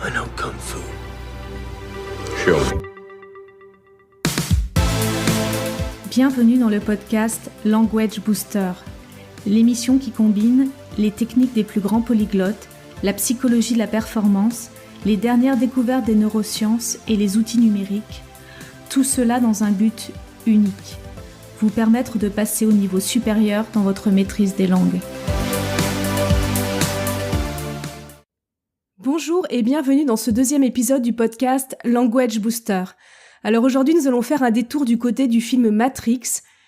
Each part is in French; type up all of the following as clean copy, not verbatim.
I know Kung Fu. Show me. Bienvenue dans le podcast Language Booster, l'émission qui combine les techniques des plus grands polyglottes, la psychologie de la performance, les dernières découvertes des neurosciences et les outils numériques, tout cela dans un but unique, vous permettre de passer au niveau supérieur dans votre maîtrise des langues. Bonjour et bienvenue dans ce deuxième épisode du podcast Language Booster. Alors aujourd'hui, nous allons faire un détour du côté du film Matrix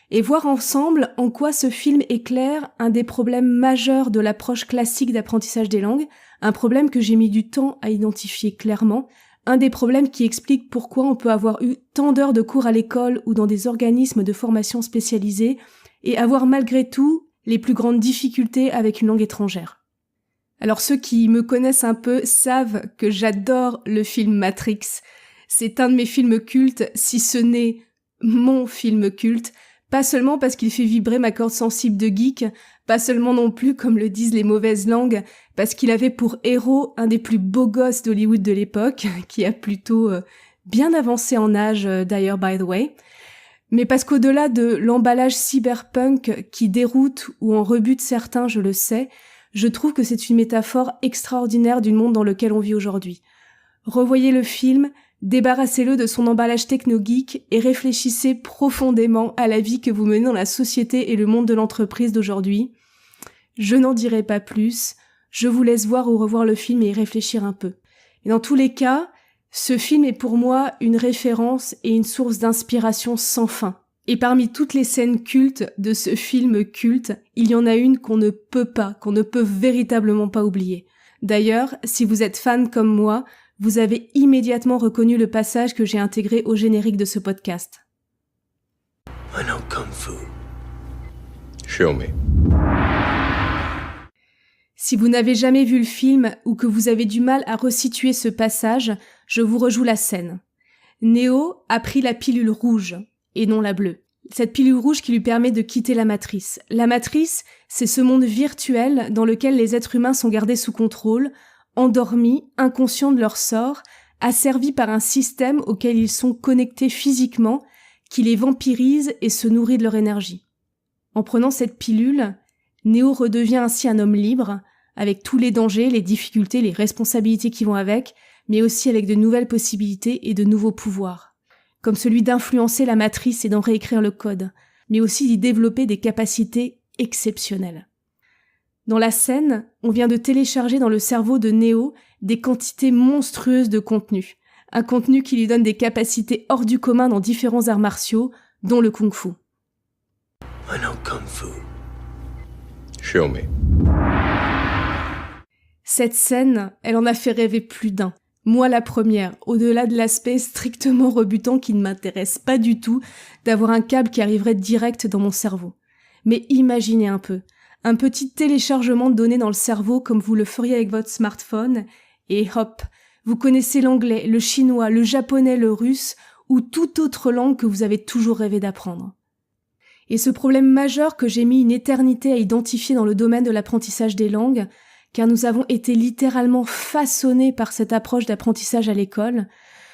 et voir ensemble en quoi ce film éclaire un des problèmes majeurs de l'approche classique d'apprentissage des langues, un problème que j'ai mis du temps à identifier clairement, un des problèmes qui explique pourquoi on peut avoir eu tant d'heures de cours à l'école ou dans des organismes de formation spécialisés et avoir malgré tout les plus grandes difficultés avec une langue étrangère. Alors ceux qui me connaissent un peu savent que j'adore le film Matrix. C'est un de mes films cultes, si ce n'est mon film culte, pas seulement parce qu'il fait vibrer ma corde sensible de geek, pas seulement non plus, comme le disent les mauvaises langues, parce qu'il avait pour héros un des plus beaux gosses d'Hollywood de l'époque, qui a plutôt bien avancé en âge d'ailleurs by the way, mais parce qu'au-delà de l'emballage cyberpunk qui déroute ou en rebute certains, je le sais, je trouve que c'est une métaphore extraordinaire du monde dans lequel on vit aujourd'hui. Revoyez le film, débarrassez-le de son emballage techno-geek et réfléchissez profondément à la vie que vous menez dans la société et le monde de l'entreprise d'aujourd'hui. Je n'en dirai pas plus, je vous laisse voir ou revoir le film et y réfléchir un peu. Et dans tous les cas, ce film est pour moi une référence et une source d'inspiration sans fin. Et parmi toutes les scènes cultes de ce film culte, il y en a une qu'on ne peut véritablement pas oublier. D'ailleurs, si vous êtes fan comme moi, vous avez immédiatement reconnu le passage que j'ai intégré au générique de ce podcast. I know Kung Fu. Show me. Si vous n'avez jamais vu le film ou que vous avez du mal à resituer ce passage, je vous rejoue la scène. Neo a pris la pilule rouge, et non la bleue. Cette pilule rouge qui lui permet de quitter la matrice. La matrice, c'est ce monde virtuel dans lequel les êtres humains sont gardés sous contrôle, endormis, inconscients de leur sort, asservis par un système auquel ils sont connectés physiquement, qui les vampirise et se nourrit de leur énergie. En prenant cette pilule, Neo redevient ainsi un homme libre, avec tous les dangers, les difficultés, les responsabilités qui vont avec, mais aussi avec de nouvelles possibilités et de nouveaux pouvoirs. Comme celui d'influencer la matrice et d'en réécrire le code, mais aussi d'y développer des capacités exceptionnelles. Dans la scène, on vient de télécharger dans le cerveau de Neo des quantités monstrueuses de contenu. Un contenu qui lui donne des capacités hors du commun dans différents arts martiaux, dont le kung-fu. I know Kung Fu. Show me. Cette scène, elle en a fait rêver plus d'un. Moi la première, au-delà de l'aspect strictement rebutant qui ne m'intéresse pas du tout, d'avoir un câble qui arriverait direct dans mon cerveau. Mais imaginez un peu, un petit téléchargement de données dans le cerveau comme vous le feriez avec votre smartphone, et hop, vous connaissez l'anglais, le chinois, le japonais, le russe, ou toute autre langue que vous avez toujours rêvé d'apprendre. Et ce problème majeur que j'ai mis une éternité à identifier dans le domaine de l'apprentissage des langues, car nous avons été littéralement façonnés par cette approche d'apprentissage à l'école,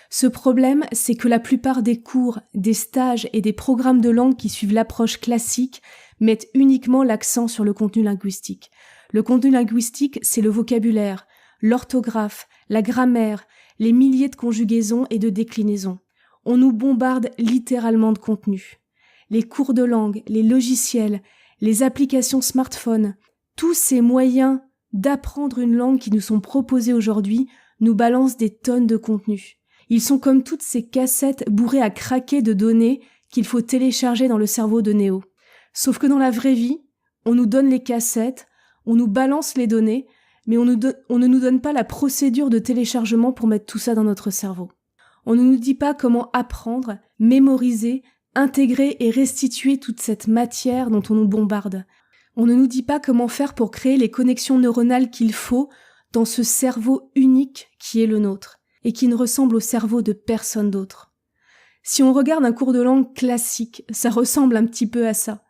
ce problème, c'est que la plupart des cours, des stages et des programmes de langue qui suivent l'approche classique mettent uniquement l'accent sur le contenu linguistique. Le contenu linguistique, c'est le vocabulaire, l'orthographe, la grammaire, les milliers de conjugaisons et de déclinaisons. On nous bombarde littéralement de contenu. Les cours de langue, les logiciels, les applications smartphone, tous ces moyens d'apprendre une langue qui nous sont proposés aujourd'hui nous balancent des tonnes de contenu. Ils sont comme toutes ces cassettes bourrées à craquer de données qu'il faut télécharger dans le cerveau de Neo. Sauf que dans la vraie vie, on nous donne les cassettes, on nous balance les données, mais on ne nous donne pas la procédure de téléchargement pour mettre tout ça dans notre cerveau. On ne nous dit pas comment apprendre, mémoriser, intégrer et restituer toute cette matière dont on nous bombarde. On ne nous dit pas comment faire pour créer les connexions neuronales qu'il faut dans ce cerveau unique qui est le nôtre et qui ne ressemble au cerveau de personne d'autre. Si on regarde un cours de langue classique, ça ressemble un petit peu à ça.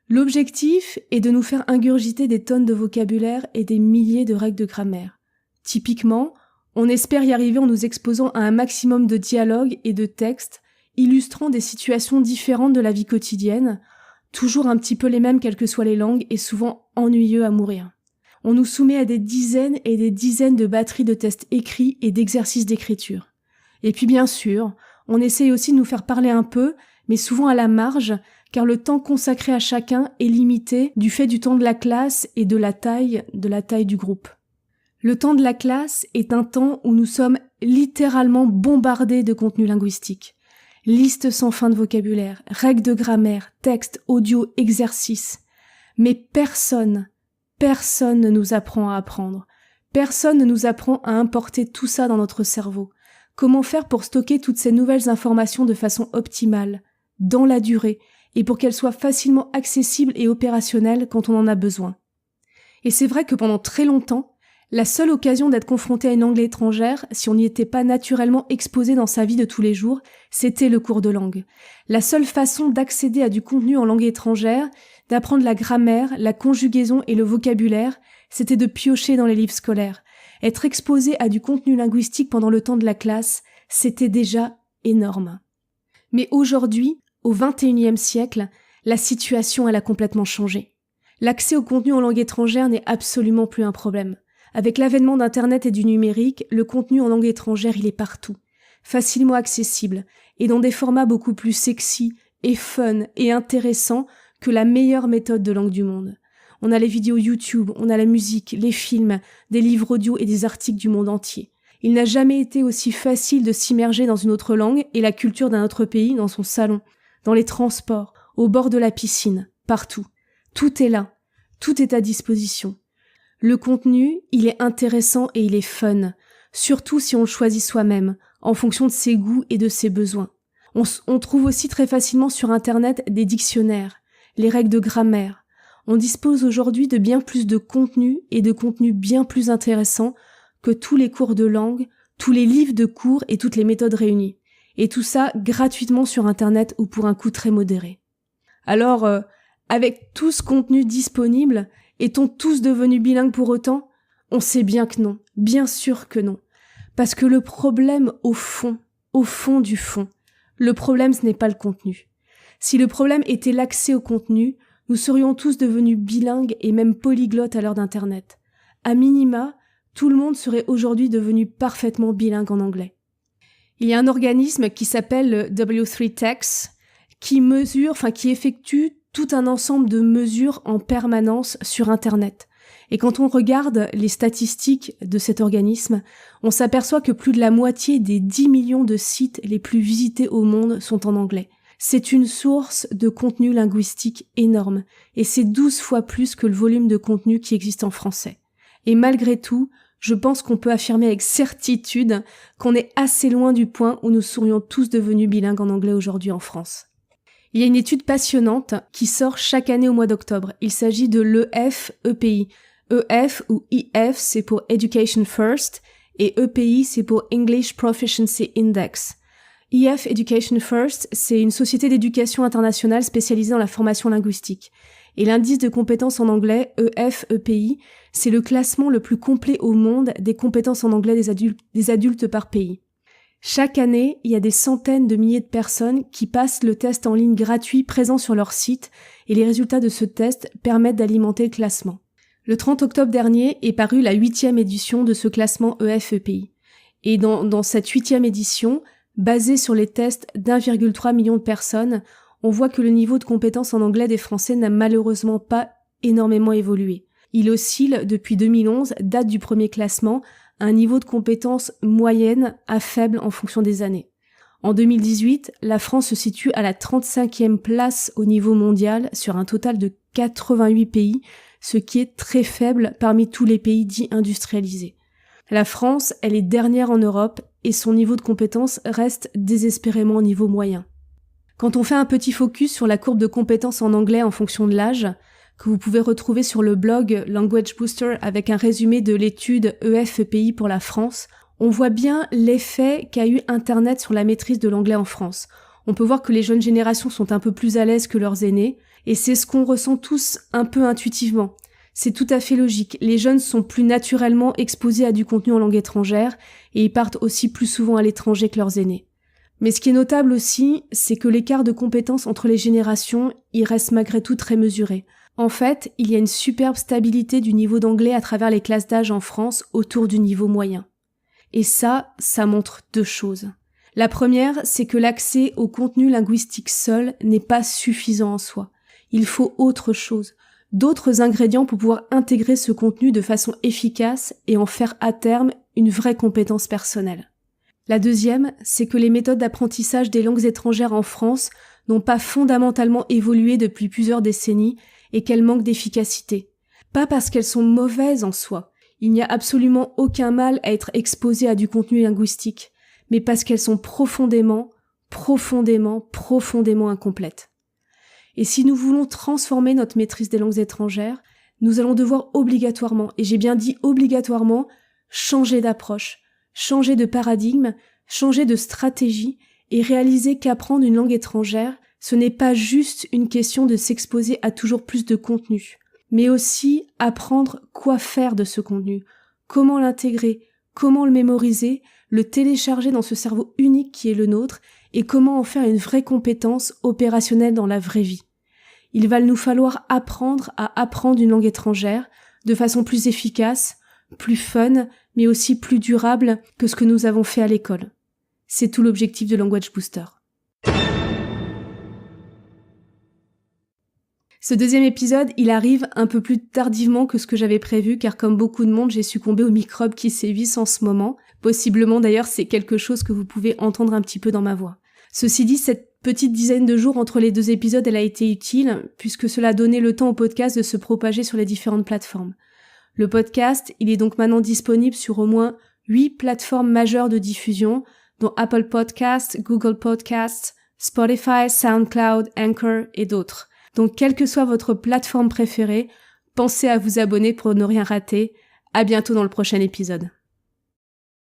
L'objectif est de nous faire ingurgiter des tonnes de vocabulaire et des milliers de règles de grammaire. Typiquement, On espère y arriver en nous exposant à un maximum de dialogues et de textes, illustrant des situations différentes de la vie quotidienne, toujours un petit peu les mêmes quelles que soient les langues et souvent ennuyeux à mourir. On nous soumet à des dizaines et des dizaines de batteries de tests écrits et d'exercices d'écriture. Et puis bien sûr, on essaye aussi de nous faire parler un peu, mais souvent à la marge, car le temps consacré à chacun est limité du fait du temps de la classe et de la taille du groupe. Le temps de la classe est un temps où nous sommes littéralement bombardés de contenu linguistique. Listes sans fin de vocabulaire, règles de grammaire, textes, audio, exercices. Mais personne ne nous apprend à apprendre. Personne ne nous apprend à importer tout ça dans notre cerveau. Comment faire pour stocker toutes ces nouvelles informations de façon optimale, dans la durée, et pour qu'elles soient facilement accessibles et opérationnelles quand on en a besoin. Et c'est vrai que pendant très longtemps, la seule occasion d'être confronté à une langue étrangère, si on n'y était pas naturellement exposé dans sa vie de tous les jours, c'était le cours de langue. La seule façon d'accéder à du contenu en langue étrangère, d'apprendre la grammaire, la conjugaison et le vocabulaire, c'était de piocher dans les livres scolaires. Être exposé à du contenu linguistique pendant le temps de la classe, c'était déjà énorme. Mais aujourd'hui, au XXIe siècle, la situation elle a complètement changé. L'accès au contenu en langue étrangère n'est absolument plus un problème. Avec l'avènement d'Internet et du numérique, le contenu en langue étrangère il est partout, facilement accessible, et dans des formats beaucoup plus sexy et fun et intéressants que la meilleure méthode de langue du monde. On a les vidéos YouTube, on a la musique, les films, des livres audio et des articles du monde entier. Il n'a jamais été aussi facile de s'immerger dans une autre langue et la culture d'un autre pays dans son salon, dans les transports, au bord de la piscine, partout. Tout est là, tout est à disposition. Le contenu, il est intéressant et il est fun, surtout si on le choisit soi-même, en fonction de ses goûts et de ses besoins. On trouve aussi très facilement sur Internet des dictionnaires, les règles de grammaire. On dispose aujourd'hui de bien plus de contenu et de contenu bien plus intéressant que tous les cours de langue, tous les livres de cours et toutes les méthodes réunies. Et tout ça gratuitement sur Internet ou pour un coût très modéré. Alors, avec tout ce contenu disponible, est-on tous devenus bilingues pour autant ? On sait bien que non, bien sûr que non. Parce que le problème au fond du fond, le problème ce n'est pas le contenu. Si le problème était l'accès au contenu, nous serions tous devenus bilingues et même polyglottes à l'heure d'Internet. À minima, tout le monde serait aujourd'hui devenu parfaitement bilingue en anglais. Il y a un organisme qui s'appelle le W3TEX qui effectue tout un ensemble de mesures en permanence sur Internet. Et quand on regarde les statistiques de cet organisme, on s'aperçoit que plus de la moitié des 10 millions de sites les plus visités au monde sont en anglais. C'est une source de contenu linguistique énorme, et c'est 12 fois plus que le volume de contenu qui existe en français. Et malgré tout, je pense qu'on peut affirmer avec certitude qu'on est assez loin du point où nous serions tous devenus bilingues en anglais aujourd'hui en France. Il y a une étude passionnante qui sort chaque année au mois d'octobre. Il s'agit de l'EF-EPI. EF ou EF, c'est pour Education First, et EPI, c'est pour English Proficiency Index. EF Education First, c'est une société d'éducation internationale spécialisée dans la formation linguistique. Et l'indice de compétences en anglais, EF-EPI, c'est le classement le plus complet au monde des compétences en anglais des adultes par pays. Chaque année, il y a des centaines de milliers de personnes qui passent le test en ligne gratuit présent sur leur site et les résultats de ce test permettent d'alimenter le classement. Le 30 octobre dernier est parue la 8e édition de ce classement EF-EPI. Et dans cette 8e édition, basée sur les tests d'1,3 million de personnes, on voit que le niveau de compétence en anglais des Français n'a malheureusement pas énormément évolué. Il oscille depuis 2011, date du premier classement, à un niveau de compétence moyenne à faible en fonction des années. En 2018, la France se situe à la 35e place au niveau mondial sur un total de 88 pays, ce qui est très faible parmi tous les pays dits industrialisés. La France, elle est dernière en Europe et son niveau de compétence reste désespérément au niveau moyen. Quand on fait un petit focus sur la courbe de compétences en anglais en fonction de l'âge, que vous pouvez retrouver sur le blog Language Booster avec un résumé de l'étude EF-EPI pour la France, on voit bien l'effet qu'a eu Internet sur la maîtrise de l'anglais en France. On peut voir que les jeunes générations sont un peu plus à l'aise que leurs aînés, et c'est ce qu'on ressent tous un peu intuitivement. C'est tout à fait logique. Les jeunes sont plus naturellement exposés à du contenu en langue étrangère et ils partent aussi plus souvent à l'étranger que leurs aînés. Mais ce qui est notable aussi, c'est que l'écart de compétences entre les générations, il reste malgré tout très mesuré. En fait, il y a une superbe stabilité du niveau d'anglais à travers les classes d'âge en France autour du niveau moyen. Et ça montre deux choses. La première, c'est que l'accès au contenu linguistique seul n'est pas suffisant en soi. Il faut autre chose, d'autres ingrédients pour pouvoir intégrer ce contenu de façon efficace et en faire à terme une vraie compétence personnelle. La deuxième, c'est que les méthodes d'apprentissage des langues étrangères en France n'ont pas fondamentalement évolué depuis plusieurs décennies et qu'elles manquent d'efficacité. Pas parce qu'elles sont mauvaises en soi, il n'y a absolument aucun mal à être exposé à du contenu linguistique, mais parce qu'elles sont profondément incomplètes. Et si nous voulons transformer notre maîtrise des langues étrangères, nous allons devoir obligatoirement, et j'ai bien dit obligatoirement, changer d'approche, changer de paradigme, changer de stratégie et réaliser qu'apprendre une langue étrangère, ce n'est pas juste une question de s'exposer à toujours plus de contenu, mais aussi apprendre quoi faire de ce contenu, comment l'intégrer, comment le mémoriser, le télécharger dans ce cerveau unique qui est le nôtre et comment en faire une vraie compétence opérationnelle dans la vraie vie. Il va nous falloir apprendre à apprendre une langue étrangère de façon plus efficace, plus fun, mais aussi plus durable que ce que nous avons fait à l'école. C'est tout l'objectif de Language Booster. Ce deuxième épisode, il arrive un peu plus tardivement que ce que j'avais prévu, car comme beaucoup de monde, j'ai succombé aux microbes qui sévissent en ce moment. Possiblement d'ailleurs, c'est quelque chose que vous pouvez entendre un petit peu dans ma voix. Ceci dit, cette petite dizaine de jours entre les deux épisodes, elle a été utile, puisque cela a donné le temps au podcast de se propager sur les différentes plateformes. Le podcast, il est donc maintenant disponible sur au moins 8 plateformes majeures de diffusion, dont Apple Podcasts, Google Podcasts, Spotify, SoundCloud, Anchor et d'autres. Donc, quelle que soit votre plateforme préférée, pensez à vous abonner pour ne rien rater. À bientôt dans le prochain épisode.